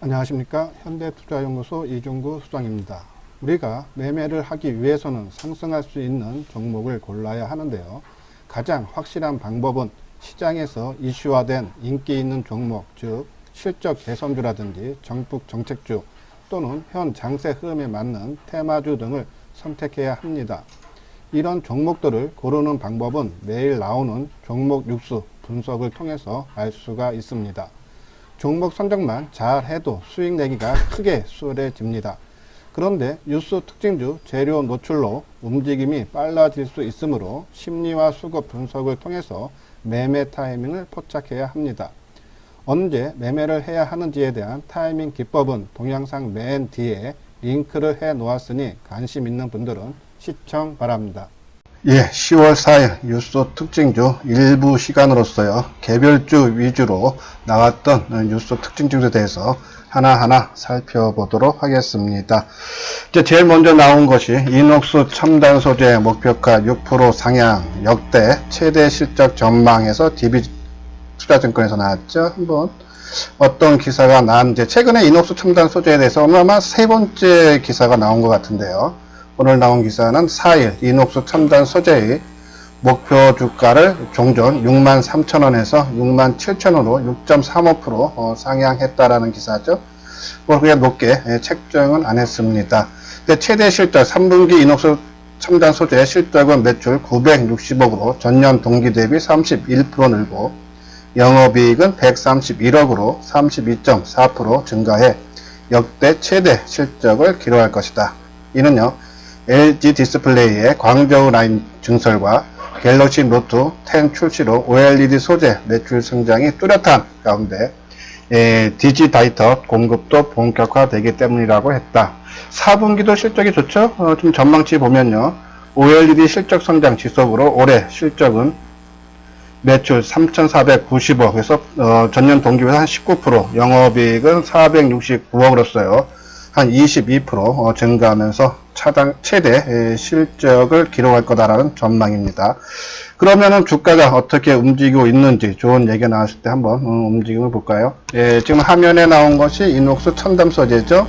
안녕하십니까. 현대투자연구소 이종구 수장입니다. 우리가 매매를 하기 위해서는 상승할 수 있는 종목을 골라야 하는데요. 가장 확실한 방법은 시장에서 이슈화된 인기 있는 종목, 즉 실적 개선주라든지 정북 정책주 또는 현 장세 흐름에 맞는 테마주 등을 선택해야 합니다. 이런 종목들을 고르는 방법은 매일 나오는 종목 뉴스 분석을 통해서 알 수가 있습니다. 종목 선정만 잘 해도 수익 내기가 크게 수월해집니다. 그런데 뉴스 특징주 재료 노출로 움직임이 빨라질 수 있으므로 심리와 수급 분석을 통해서 매매 타이밍을 포착해야 합니다. 언제 매매를 해야 하는지에 대한 타이밍 기법은 동영상 맨 뒤에 링크를 해 놓았으니 관심 있는 분들은 시청 바랍니다. 10월 4일 뉴스 특징주 일부 시간으로서요, 개별주 위주로 나왔던 뉴스 특징주에 대해서 하나하나 살펴보도록 하겠습니다. 이제 제일 먼저 나온 것이 이녹스 첨단 소재 목표가 6% 상향 역대 최대 실적 전망에서 DB투자증권에서 나왔죠. 한번 어떤 기사가 나왔는지, 최근에 이녹스 첨단 소재에 대해서 아마 세 번째 기사가 나온 것 같은데요. 오늘 나온 기사는 4일 이녹스 첨단 소재의 목표 주가를 종전 63,000원에서 67,000원으로 6.35% 상향했다라는 기사죠. 그렇게 높게 책정은 안 했습니다. 최대 실적 3분기 이녹스 첨단 소재 실적은 매출 960억으로 전년 동기 대비 31% 늘고 영업이익은 131억으로 32.4% 증가해 역대 최대 실적을 기록할 것이다. 이는요, LG 디스플레이의 광저우 라인 증설과 갤럭시 노트 10 출시로 OLED 소재 매출 성장이 뚜렷한 가운데 디지다이터 공급도 본격화되기 때문이라고 했다. 4분기도 실적이 좋죠? 좀 전망치 보면요, OLED 실적 성장 지속으로 올해 실적은 매출 3,490억, 그래서 전년 동기보다 한 19%, 영업이익은 469억으로서요. 한 22% 증가하면서 최대 실적을 기록할 거다라는 전망입니다. 그러면은 주가가 어떻게 움직이고 있는지 좋은 얘기가 나왔을 때 한번 움직임을 볼까요? 지금 화면에 나온 것이 이녹스 첨단 소재죠.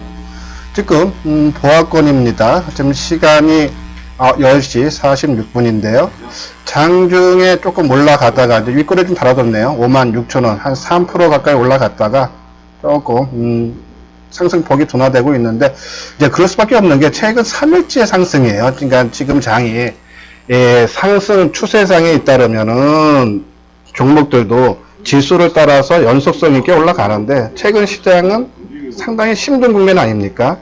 지금 보합권입니다. 지금 시간이 10시 46분인데요. 장중에 조금 올라가다가 이제 윗꼬리 좀 달아줬네요. 56,000원, 한 3% 가까이 올라갔다가 조금 상승폭이 둔화되고 있는데, 이제 그럴 수밖에 없는 게 최근 3일째 상승이에요. 그러니까 지금 장이 상승 추세상에 잇따르면은 종목들도 지수를 따라서 연속성 있게 올라가는데, 최근 시장은 상당히 힘든 국면 아닙니까?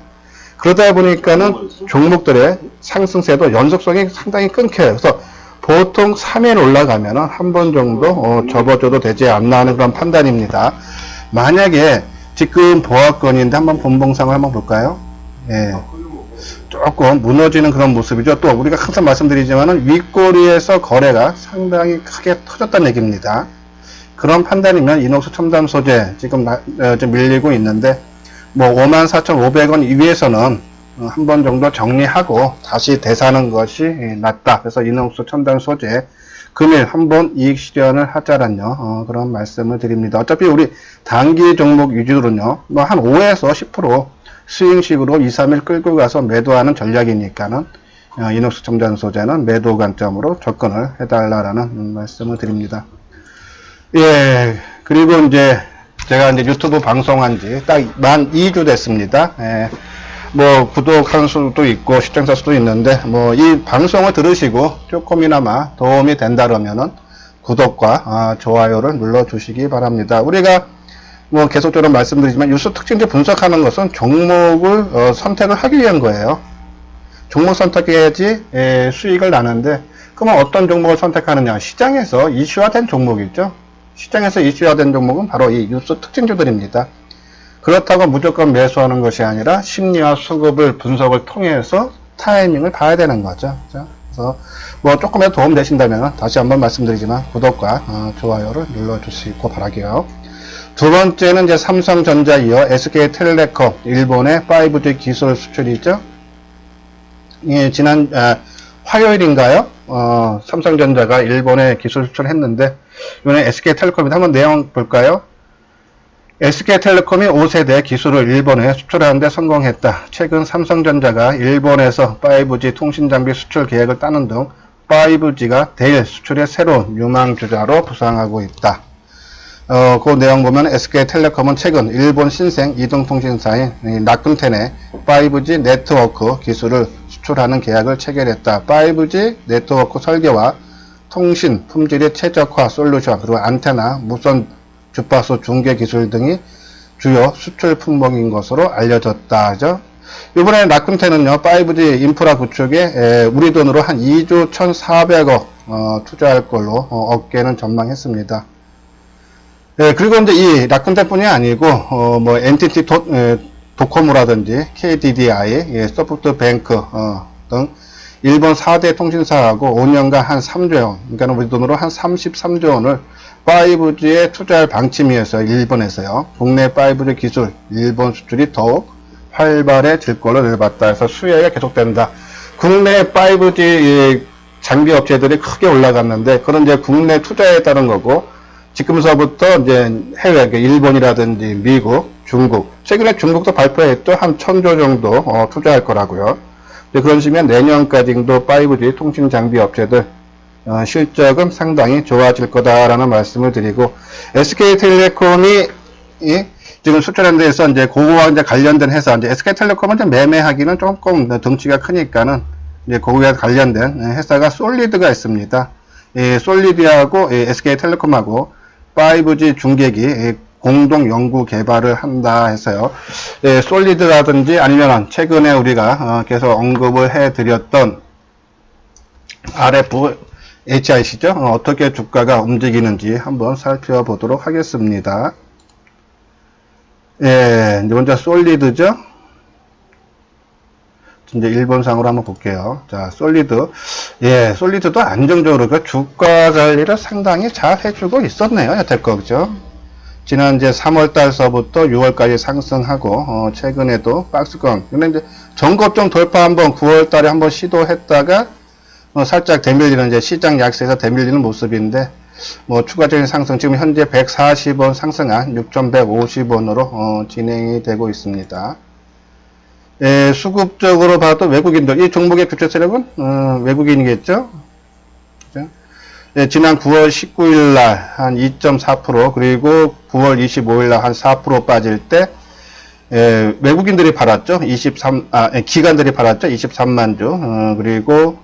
그러다 보니까는 종목들의 상승세도 연속성이 상당히 끊겨요. 그래서 보통 3일 올라가면은 한 번 정도 접어줘도 되지 않나 하는 그런 판단입니다. 만약에 지금 보합권인데 한번 본봉상을 한번 볼까요? 조금 무너지는 그런 모습이죠. 또 우리가 항상 말씀드리지만은 윗꼬리에서 거래가 상당히 크게 터졌다는 얘기입니다. 그런 판단이면 이녹스 첨단 소재 지금 좀 밀리고 있는데, 뭐 54,500원 이후에서는 한 번 정도 정리하고 다시 대사하는 것이 낫다. 그래서 이녹스 첨단 소재 금일 한번 이익 실현을 하자란요, 그런 말씀을 드립니다. 어차피 우리 단기 종목 위주로는요, 뭐 한 5에서 10% 스윙식으로 2, 3일 끌고 가서 매도하는 전략이니까는 이녹스 첨단 소재는 매도 관점으로 접근을 해달라라는 말씀을 드립니다. 그리고 이제 제가 이제 유튜브 방송한 지 딱 만 2주 됐습니다. 뭐 구독한 수도 있고 시청자 수도 있는데, 뭐 이 방송을 들으시고 조금이나마 도움이 된다면은 구독과 좋아요를 눌러 주시기 바랍니다. 우리가 뭐 계속적으로 말씀드리지만 뉴스 특징주 분석하는 것은 종목을 선택을 하기 위한 거예요. 종목 선택해야지 수익을 나는데, 그러면 어떤 종목을 선택하느냐? 시장에서 이슈화된 종목이죠. 시장에서 이슈화된 종목은 바로 이 뉴스 특징주들입니다. 그렇다고 무조건 매수하는 것이 아니라 심리와 수급을 분석을 통해서 타이밍을 봐야 되는 거죠. 그래서 뭐 조금이라도 도움 되신다면 다시 한번 말씀드리지만 구독과 좋아요를 눌러주시고 바라게요. 두 번째는 이제 삼성전자 이어 SK텔레콤 일본의 5G 기술 수출이죠. 지난 화요일인가요? 삼성전자가 일본에 기술 수출을 했는데, 이번에 SK텔레콤이 한번 내용 볼까요? SK텔레콤이 5세대 기술을 일본에 수출하는 데 성공했다. 최근 삼성전자가 일본에서 5G 통신장비 수출 계획을 따는 등 5G가 대일 수출의 새로운 유망주자로 부상하고 있다. 그 내용 보면 SK텔레콤은 최근 일본 신생 이동통신사인 라쿤텐에 5G 네트워크 기술을 수출하는 계약을 체결했다. 5G 네트워크 설계와 통신 품질의 최적화 솔루션, 그리고 안테나, 무선 주파수 중계 기술 등이 주요 수출 품목인 것으로 알려졌다. 이번에 라쿤텐은요, 5G 인프라 구축에 우리 돈으로 한 2조 1,400억 투자할 걸로 업계는 전망했습니다. 그리고 이제 이 라쿤텐뿐이 아니고 뭐 NTT 도코모라든지 KDDI, 소프트뱅크 등 일본 4대 통신사하고 5년간 한 3조 원, 그러니까 우리 돈으로 한 33조 원을 5G에 투자할 방침이어서 일본에서요. 국내 5G 기술 일본 수출이 더욱 활발해질 걸로 내봤다 해서 수혜가 계속된다. 국내 5G 장비 업체들이 크게 올라갔는데 그런 이제 국내 투자에 따른 거고, 지금서부터 이제 해외, 일본이라든지 미국, 중국, 최근에 중국도 발표했죠. 한 1,000조 정도 투자할 거라고요. 그런 식이면 내년까지도 5G 통신 장비 업체들 실적은 상당히 좋아질 거다라는 말씀을 드리고, SK텔레콤이 지금 수출하는 데서 이제 그거와 이제 관련된 회사, 이제 SK텔레콤은 좀 매매하기는 조금 덩치가 크니까는 이제 그거와 관련된 회사가 솔리드가 있습니다. 이 솔리드하고 SK텔레콤하고 5G 중계기 공동 연구 개발을 한다 해서요. 솔리드라든지 아니면 최근에 우리가 계속 언급을 해드렸던 RFHIC죠. 어떻게 주가가 움직이는지 한번 살펴보도록 하겠습니다. 이제 먼저 솔리드죠. 이제 일본상으로 한번 볼게요. 자, 솔리드. 솔리드도 안정적으로 그 주가 관리를 상당히 잘 해주고 있었네요. 여태껏, 그죠? 지난 이제 3월달서부터 6월까지 상승하고, 최근에도 박스권. 근데 이제 전고점 돌파 한번 9월달에 한번 시도했다가, 살짝 대밀리는 이제 시장 약세에서 대밀리는 모습인데, 뭐 추가적인 상승, 지금 현재 140원 상승한 6,150원으로 진행이 되고 있습니다. 수급적으로 봐도 외국인들, 이 종목의 주체 세력은 외국인이겠죠. 그죠? 지난 9월 19일 날 한 2.4%, 그리고 9월 25일 날 한 4% 빠질 때 외국인들이 팔았죠. 기관들이 팔았죠. 23만 주. 그리고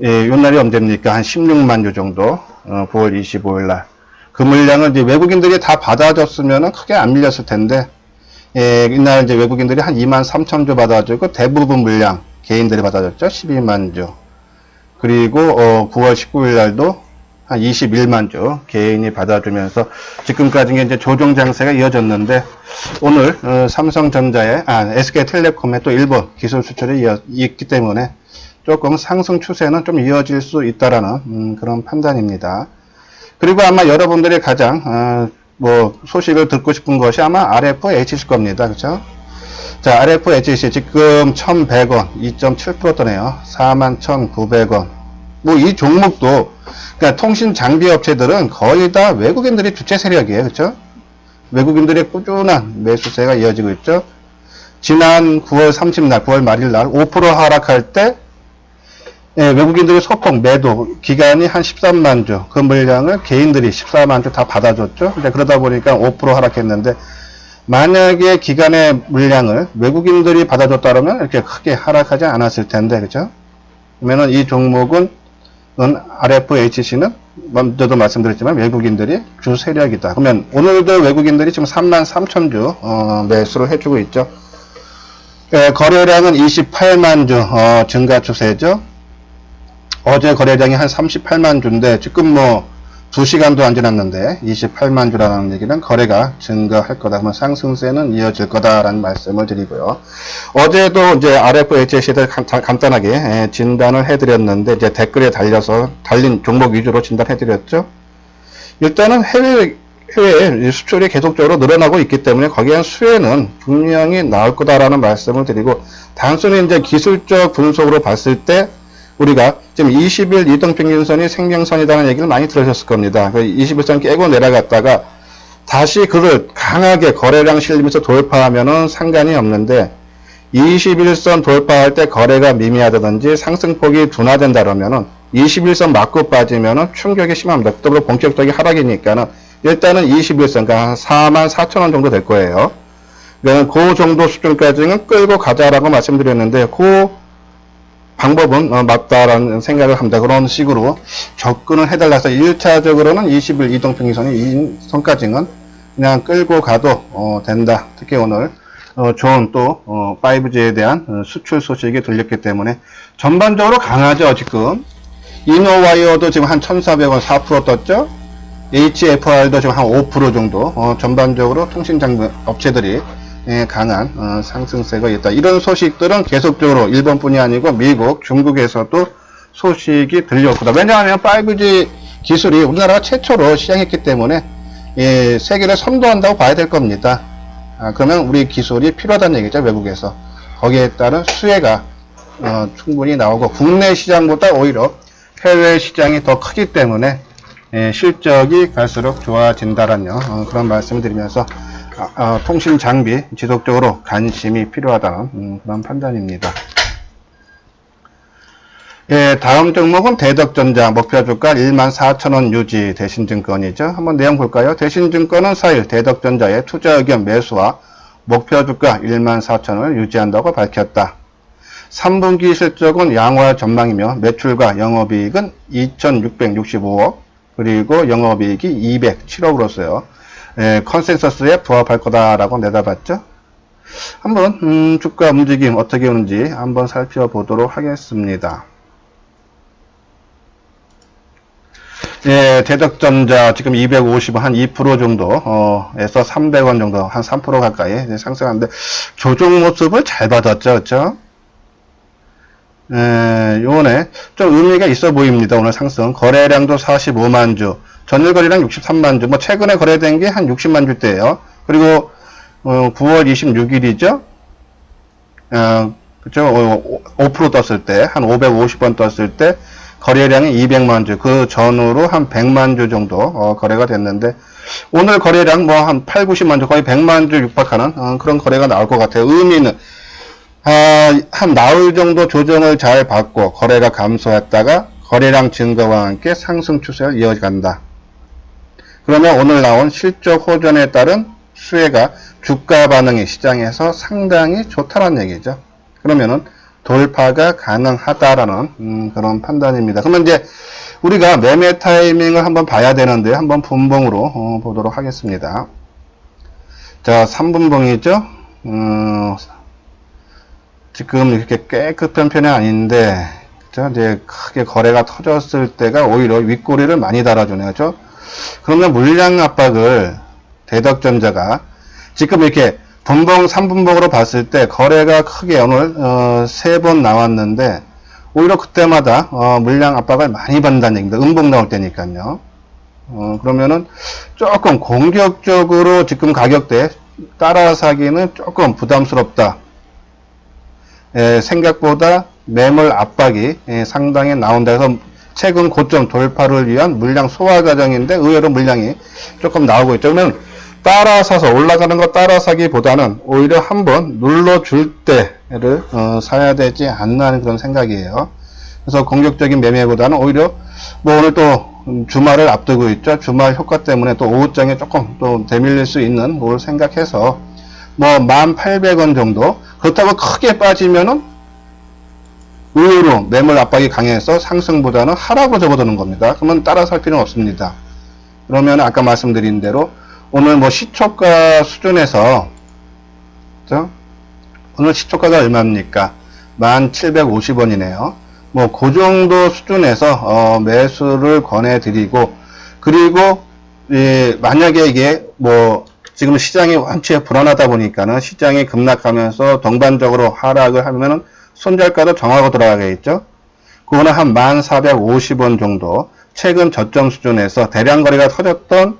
요 날이 언제입니까? 한 16만 주 정도. 9월 25일 날. 그 물량을 이제 외국인들이 다 받아줬으면 크게 안 밀렸을 텐데, 이날 이제 외국인들이 한 2만 3천 주 받아주고 대부분 물량 개인들이 받아줬죠. 12만 주. 그리고 9월 19일 날도 한 21만 주 개인이 받아주면서 지금까지 이제 조정 장세가 이어졌는데, 오늘 삼성전자의 SK텔레콤의 또 일본 기술 수출이 있기 때문에 조금 상승 추세는 좀 이어질 수 있다라는 그런 판단입니다. 그리고 아마 여러분들이 가장 소식을 듣고 싶은 것이 아마 RFHC일 겁니다. 그렇죠? 자, RFHC 지금 1,100원, 2.7% 떠네요. 41,900원. 이 종목도, 그러니까 통신 장비 업체들은 거의 다 외국인들이 주체 세력이에요. 그렇죠? 외국인들의 꾸준한 매수세가 이어지고 있죠. 지난 9월 30날, 9월 말일 날 5% 하락할 때 외국인들이 소폭 매도 기간이 한 13만 주, 그 물량을 개인들이 14만 주 다 받아줬죠. 이제 그러다 보니까 5% 하락했는데, 만약에 기간의 물량을 외국인들이 받아줬다면 이렇게 크게 하락하지 않았을 텐데, 그죠? 그러면은 이 종목은 RFHC는 먼저도 말씀드렸지만 외국인들이 주 세력이다. 그러면 오늘도 외국인들이 지금 3만 3천 주 매수를 해주고 있죠. 거래량은 28만 주 증가 추세죠. 어제 거래량이 한 38만 주인데 지금 2시간도 안 지났는데 28만 주라는 얘기는 거래가 증가할 거다. 그러면 상승세는 이어질 거다라는 말씀을 드리고요. 어제도 이제 RFHC에 대해 간단하게 진단을 해드렸는데, 이제 댓글에 달린 종목 위주로 진단해드렸죠. 일단은 해외 수출이 계속적으로 늘어나고 있기 때문에 거기에 수혜는 분명히 나올 거다라는 말씀을 드리고, 단순히 이제 기술적 분석으로 봤을 때 우리가 지금 20일 이동평균선이 생명선이라는 얘기를 많이 들으셨을 겁니다. 21선 깨고 내려갔다가 다시 그를 강하게 거래량 실리면서 돌파하면은 상관이 없는데 21선 돌파할 때 거래가 미미하다든지 상승폭이 둔화된다 그러면은 21선 맞고 빠지면은 충격이 심합니다. 또 본격적인 하락이니까는 일단은 21선, 그러니까 한 44,000원 정도 될 거예요. 그러니까 그 정도 수준까지는 끌고 가자라고 말씀드렸는데 그 방법은 맞다라는 생각을 합니다. 그런 식으로 접근을 해달라서 1차적으로는 20일 이동평균선이 이 선까지는 그냥 끌고 가도 된다. 특히 오늘 좋은 또 5G에 대한 수출 소식이 들렸기 때문에 전반적으로 강하죠. 지금 이노와이어도 지금 한 1,400원 4% 떴죠. HFR도 지금 한 5% 정도 전반적으로 통신장비 업체들이 강한 상승세가 있다. 이런 소식들은 계속적으로 일본뿐이 아니고 미국, 중국에서도 소식이 들려오고, 왜냐하면 5G 기술이 우리나라가 최초로 시행했기 때문에 세계를 선도한다고 봐야 될 겁니다. 그러면 우리 기술이 필요하다는 얘기죠. 외국에서. 거기에 따른 수혜가 충분히 나오고 국내 시장보다 오히려 해외 시장이 더 크기 때문에 실적이 갈수록 좋아진다라는 그런 말씀을 드리면서 통신 장비 지속적으로 관심이 필요하다는 그런 판단입니다. 다음 종목은 대덕전자 목표 주가 14,000원 유지 대신증권이죠. 한번 내용 볼까요? 대신증권은 4일 대덕전자의 투자 의견 매수와 목표 주가 14,000원을 유지한다고 밝혔다. 3분기 실적은 양호할 전망이며 매출과 영업이익은 2,665억 그리고 영업이익이 207억으로서요. 컨센서스에 부합할 거다라고 내다봤죠. 한번 주가 움직임 어떻게 오는지 한번 살펴보도록 하겠습니다. 대덕전자 지금 250원 한 2% 정도에서 300원 정도 한 3% 가까이 상승하는데 조정 모습을 잘 받았죠. 그렇죠? 요번에 좀 의미가 있어 보입니다. 오늘 상승. 거래량도 45만 주, 전일 거래량 63만 주, 최근에 거래된 게 한 60만 주대예요. 그리고 9월 26일이죠. 그죠? 5% 떴을 때, 한 550번 떴을 때 거래량이 200만 주, 그 전후로 한 100만 주 정도 거래가 됐는데 오늘 거래량 한 8, 90만 주, 거의 100만 주 육박하는 그런 거래가 나올 것 같아요. 의미는 한 나흘 정도 조정을 잘 받고 거래가 감소했다가 거래량 증가와 함께 상승 추세를 이어간다. 그러면 오늘 나온 실적 호전에 따른 수혜가 주가 반응이 시장에서 상당히 좋다는 얘기죠. 그러면은 돌파가 가능하다라는 그런 판단입니다. 그러면 이제 우리가 매매 타이밍을 한번 봐야 되는데 한번 분봉으로 보도록 하겠습니다. 자, 3분봉이죠. 지금 이렇게 깨끗한 편이 아닌데, 그죠? 이제 크게 거래가 터졌을 때가 오히려 윗꼬리를 많이 달아주네요. 그죠? 그러면 물량 압박을 대덕전자가 지금 이렇게 분봉, 3분봉으로 봤을 때 거래가 크게 오늘 3번 나왔는데 오히려 그때마다 물량 압박을 많이 받는다는 얘기입니다. 음봉 나올 때니까요. 그러면은 조금 공격적으로 지금 가격대 따라 사기는 조금 부담스럽다. 생각보다 매물 압박이 상당히 나온다 해서 최근 고점 돌파를 위한 물량 소화 과정인데 의외로 물량이 조금 나오고 있죠. 그러면 따라 사서 올라가는 거 따라 사기보다는 오히려 한번 눌러줄 때를 사야 되지 않나 하는 그런 생각이에요. 그래서 공격적인 매매보다는 오히려 오늘 또 주말을 앞두고 있죠. 주말 효과 때문에 또 오후장에 조금 또 대밀릴 수 있는 걸 생각해서 1,800원 정도, 그렇다고 크게 빠지면은 의외로 매물 압박이 강해서 상승보다는 하락으로 접어드는 겁니다. 그러면 따라 살 필요는 없습니다. 그러면 아까 말씀드린 대로 오늘 시초가 수준에서, 그죠? 오늘 시초가가 얼마입니까? 1,750원이네요. 그 정도 수준에서 매수를 권해드리고, 그리고 만약에 이게 지금 시장이 완치에 불안하다 보니까는 시장이 급락하면서 동반적으로 하락을 하면은 손절가도 정하고 들어가겠죠. 그거는 한 1,450원 정도 최근 저점 수준에서 대량 거래가 터졌던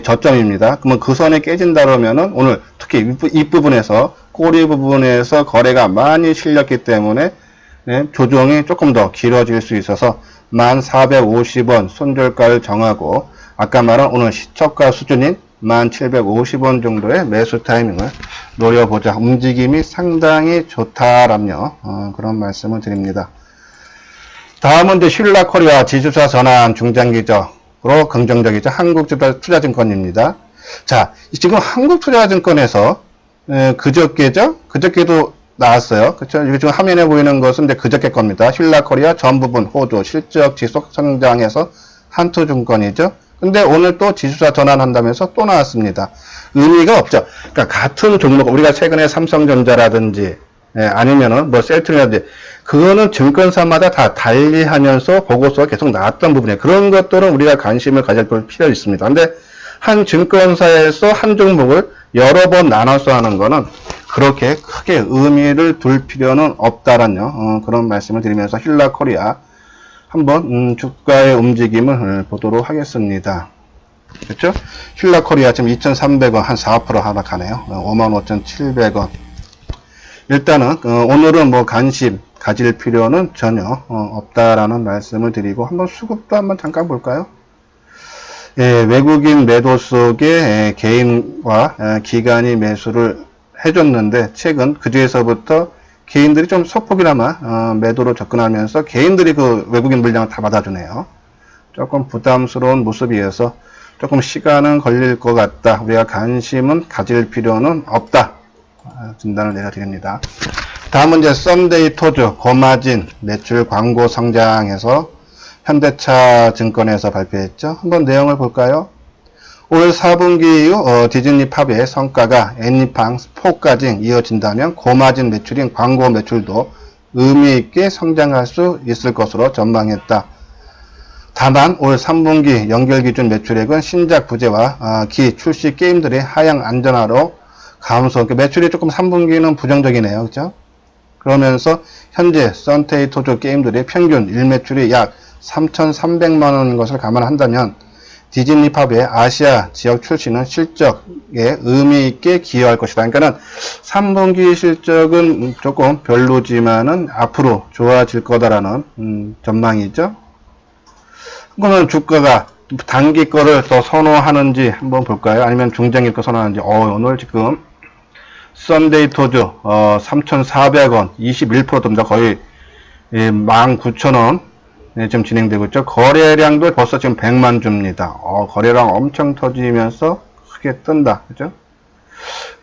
저점입니다. 그러면 그 선이 깨진다 그러면은 오늘 특히 윗부분에서 꼬리 부분에서 거래가 많이 실렸기 때문에 조정이 조금 더 길어질 수 있어서 1,450원 손절가를 정하고 아까 말한 오늘 시초가 수준인 1750원 정도의 매수 타이밍을 노려보자. 움직임이 상당히 좋다라며 그런 말씀을 드립니다. 다음은 이제 신라코리아 지주사 전환 중장기적으로 긍정적이죠. 한국투자증권입니다. 자, 지금 한국투자증권에서 그저께죠? 그저께도 나왔어요. 그쵸? 이게 지금 화면에 보이는 것은 이제 그저께 겁니다. 신라코리아 전 부분 호조 실적 지속 성장에서 한투증권이죠. 근데 오늘 또 지수사 전환한다면서 또 나왔습니다. 의미가 없죠. 그러니까 같은 종목, 우리가 최근에 삼성전자라든지 아니면은 뭐 셀트리라든지 그거는 증권사마다 다 달리하면서 보고서가 계속 나왔던 부분이에요. 그런 것들은 우리가 관심을 가질 필요가 있습니다. 근데 한 증권사에서 한 종목을 여러 번 나눠서 하는 거는 그렇게 크게 의미를 둘 필요는 없다라는 그런 말씀을 드리면서 신라코리아 한번 주가의 움직임을 보도록 하겠습니다. 그렇죠? 신라코리아 지금 2,300원 한 4% 하락하네요. 55,700원. 일단은 오늘은 뭐 관심 가질 필요는 전혀 없다라는 말씀을 드리고 한번 수급도 한번 잠깐 볼까요? 예, 외국인 매도 속에 개인과 기관이 매수를 해줬는데 최근 그중에서부터 개인들이 좀 소폭이나마 매도로 접근하면서 개인들이 그 외국인 물량을 다 받아주네요. 조금 부담스러운 모습이어서 조금 시간은 걸릴 것 같다. 우리가 관심은 가질 필요는 없다. 진단을 내려드립니다. 다음은 이제 썬데이 토주 고마진 매출 광고 성장해서 현대차 증권에서 발표했죠. 한번 내용을 볼까요? 올 4분기 이후 디즈니 팝의 성과가 애니팡 4까지 이어진다면 고마진 매출인 광고 매출도 의미있게 성장할 수 있을 것으로 전망했다. 다만 올 3분기 연결기준 매출액은 신작 부재와 기 출시 게임들의 하향 안전화로 감소. 매출이 조금 3분기는 부정적이네요. 그죠? 그러면서 현재 썬데이 토조 게임들의 평균 일매출이 약 3,300만원인 것을 감안한다면 디즈니 팝의 아시아 지역 출시는 실적에 의미 있게 기여할 것이다. 그러니까는 3분기 실적은 조금 별로지만은 앞으로 좋아질 거다라는 전망이죠. 그러면 주가가 단기 거를 더 선호하는지 한번 볼까요? 아니면 중장기 거 선호하는지. 오늘 지금 썬데이 토즈 3,400원 21% 듭니다. 거의 19,000원 지금 진행되고 있죠. 거래량도 벌써 지금 100만 주입니다. 거래량 엄청 터지면서 크게 뜬다. 그죠?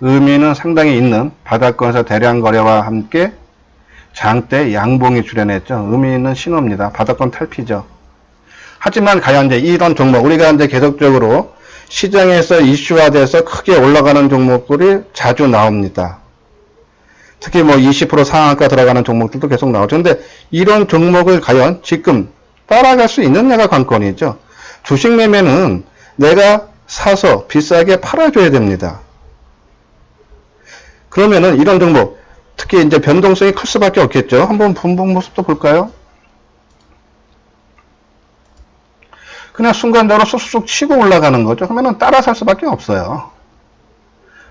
의미는 상당히 있는 바닥권에서 대량 거래와 함께 장대 양봉이 출현했죠. 의미 있는 신호입니다. 바닥권 탈피죠. 하지만 과연 이제 이런 종목, 우리가 이제 계속적으로 시장에서 이슈화돼서 크게 올라가는 종목들이 자주 나옵니다. 특히 뭐 20% 상한가 들어가는 종목들도 계속 나오죠. 근데 이런 종목을 과연 지금 따라갈 수 있느냐가 관건이죠. 주식 매매는 내가 사서 비싸게 팔아줘야 됩니다. 그러면은 이런 종목, 특히 이제 변동성이 클 수밖에 없겠죠. 한번 분봉 모습도 볼까요? 그냥 순간적으로 쑥쑥 치고 올라가는 거죠. 그러면은 따라 살 수밖에 없어요.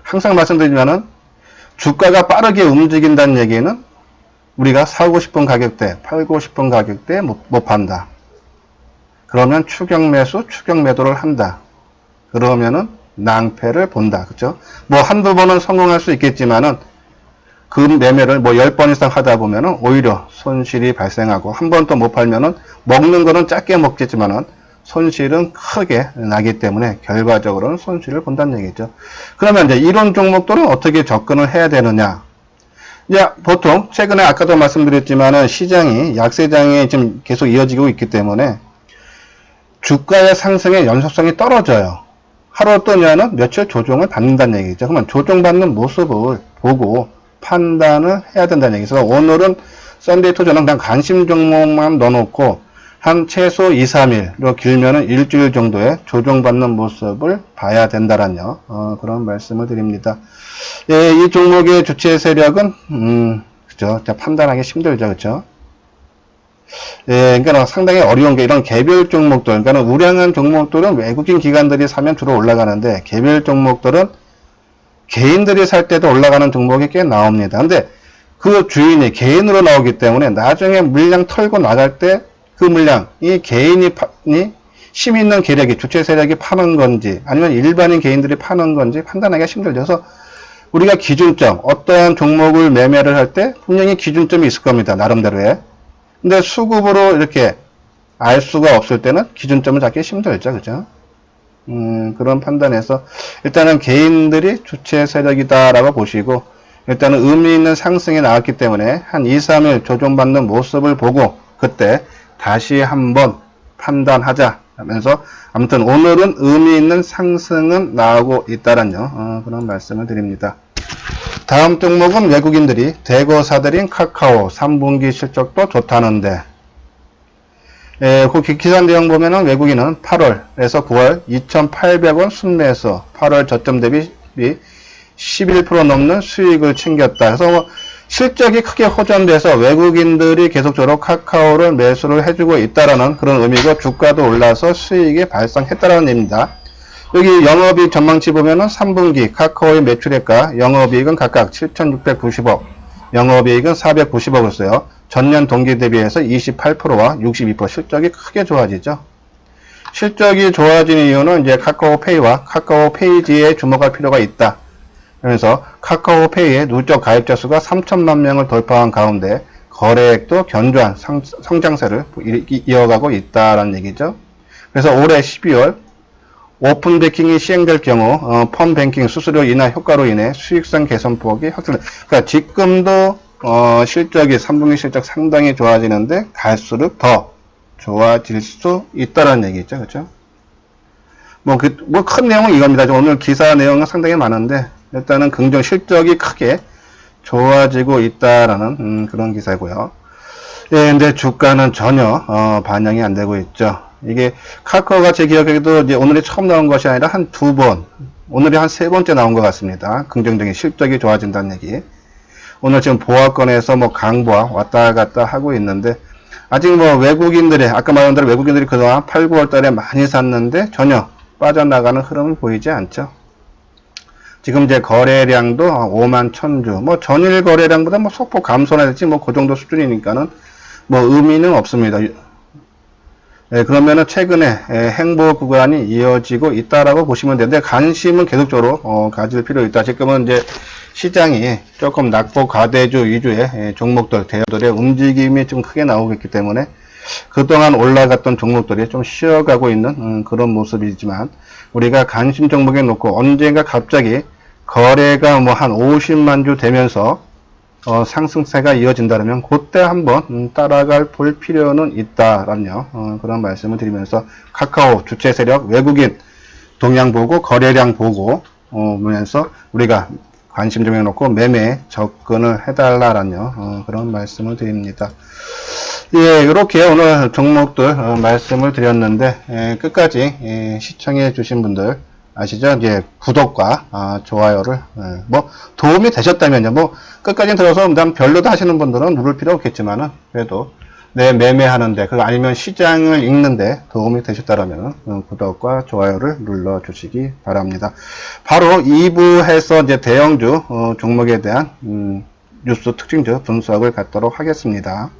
항상 말씀드리지만은 주가가 빠르게 움직인다는 얘기는 우리가 사고 싶은 가격대, 팔고 싶은 가격대에 못 판다. 그러면 추격 매수, 추격 매도를 한다. 그러면은 낭패를 본다. 그죠? 뭐 한두 번은 성공할 수 있겠지만은 그 매매를 뭐 10번 이상 하다 보면은 오히려 손실이 발생하고 한 번 또 못 팔면은 먹는 거는 작게 먹겠지만은 손실은 크게 나기 때문에 결과적으로는 손실을 본다는 얘기죠. 그러면 이제 이런 종목들은 어떻게 접근을 해야 되느냐? 이제 보통 최근에 아까도 말씀드렸지만은 시장이 약세장이 지금 계속 이어지고 있기 때문에 주가의 상승의 연속성이 떨어져요. 하루 또는 며칠 조정을 받는다는 얘기죠. 그러면 조정받는 모습을 보고 판단을 해야 된다는 얘기죠. 오늘은 썬데이 토저는 그냥 관심 종목만 넣어놓고 한 최소 2, 3일로 길면은 일주일 정도의 조정받는 모습을 봐야 된다라는 그런 말씀을 드립니다. 예, 이 종목의 주체 세력은 그죠? 판단하기 힘들죠, 그렇죠? 예, 그러니까 상당히 어려운 게 이런 개별 종목들, 그러니까 우량한 종목들은 외국인 기관들이 사면 주로 올라가는데 개별 종목들은 개인들이 살 때도 올라가는 종목이 꽤 나옵니다. 근데 그 주인이 개인으로 나오기 때문에 나중에 물량 털고 나갈 때 그 물량, 이 개인이 힘 있는 계력이 주체 세력이 파는 건지 아니면 일반인 개인들이 파는 건지 판단하기가 힘들죠. 그래서 우리가 기준점, 어떠한 종목을 매매를 할 때 분명히 기준점이 있을 겁니다. 나름대로의. 근데 수급으로 이렇게 알 수가 없을 때는 기준점을 잡기 힘들죠. 그죠? 그런 판단에서 일단은 개인들이 주체 세력이다라고 보시고 일단은 의미 있는 상승이 나왔기 때문에 한 2, 3일 조정받는 모습을 보고 그때 다시 한번 판단하자 하면서 아무튼 오늘은 의미 있는 상승은 나오고 있다라는 그런 말씀을 드립니다. 다음 종목은 외국인들이 대거 사들인 카카오 3분기 실적도 좋다는데 그 기사 내용 보면은 외국인은 8월에서 9월 2,800원 순매에서 8월 저점 대비 11% 넘는 수익을 챙겼다. 그래서 뭐 실적이 크게 호전돼서 외국인들이 계속적으로 카카오를 매수를 해주고 있다라는 그런 의미고 주가도 올라서 수익이 발생했다라는 얘기입니다. 여기 영업이익 전망치 보면은 3분기 카카오의 매출액과 영업이익은 각각 7,690억, 영업이익은 490억이었어요. 전년 동기 대비해서 28%와 62% 실적이 크게 좋아지죠. 실적이 좋아지는 이유는 이제 카카오페이와 카카오페이지에 주목할 필요가 있다. 그래서 카카오페이의 누적 가입자 수가 3천만 명을 돌파한 가운데 거래액도 견조한 성장세를 이어가고 있다라는 얘기죠. 그래서 올해 12월 오픈 뱅킹이 시행될 경우 펀 뱅킹 수수료 인하 효과로 인해 수익성 개선폭이 확대. 그러니까 지금도 실적이 3분기 실적 상당히 좋아지는데 갈수록 더 좋아질 수 있다라는 얘기죠. 그렇죠? 뭐 큰 내용은 이겁니다. 오늘 기사 내용은 상당히 많은데 일단은 긍정 실적이 크게 좋아지고 있다라는 그런 기사고요. 예, 근데 주가는 전혀 반영이 안 되고 있죠. 이게 카카오가 제 기억에도 이제 오늘이 처음 나온 것이 아니라 한 2번, 오늘이 한 3번째 나온 것 같습니다. 긍정적인 실적이 좋아진다는 얘기. 오늘 지금 보합권에서 뭐 강보와 왔다 갔다 하고 있는데 아직 뭐 외국인들이 아까 말한 대로 외국인들이 그동안 8, 9월 달에 많이 샀는데 전혀 빠져나가는 흐름을 보이지 않죠. 지금 이제 거래량도 5만 1000주, 뭐 전일 거래량보다 뭐 소폭 감소나 됐지 뭐 그 정도 수준이니까는 뭐 의미는 없습니다. 네, 그러면은 최근에 행보 구간이 이어지고 있다라고 보시면 되는데 관심은 계속적으로 가질 필요 있다. 지금은 이제 시장이 조금 낙폭 과대주 위주의 종목들, 대여들의 움직임이 좀 크게 나오고 있기 때문에 그동안 올라갔던 종목들이 좀 쉬어가고 있는 그런 모습이지만 우리가 관심 종목에 놓고 언젠가 갑자기 거래가 뭐 한 50만 주 되면서 상승세가 이어진다면 그때 한번 따라갈 볼 필요는 있다라는 그런 말씀을 드리면서 카카오 주체 세력 외국인 동향 보고 거래량 보고 보면서 우리가 관심 좀 해놓고 매매에 접근을 해달라라는 그런 말씀을 드립니다. 예, 이렇게 오늘 종목들 말씀을 드렸는데 끝까지 시청해 주신 분들 아시죠? 이제 구독과 좋아요를 뭐 도움이 되셨다면요. 뭐 끝까지 들어서 난 별로다 하시는 분들은 누를 필요 없겠지만은 그래도 내 매매하는데 그거 아니면 시장을 읽는데 도움이 되셨다라면 구독과 좋아요를 눌러 주시기 바랍니다. 바로 2부에서 이제 대형주 종목에 대한 뉴스 특징주 분석을 갖도록 하겠습니다.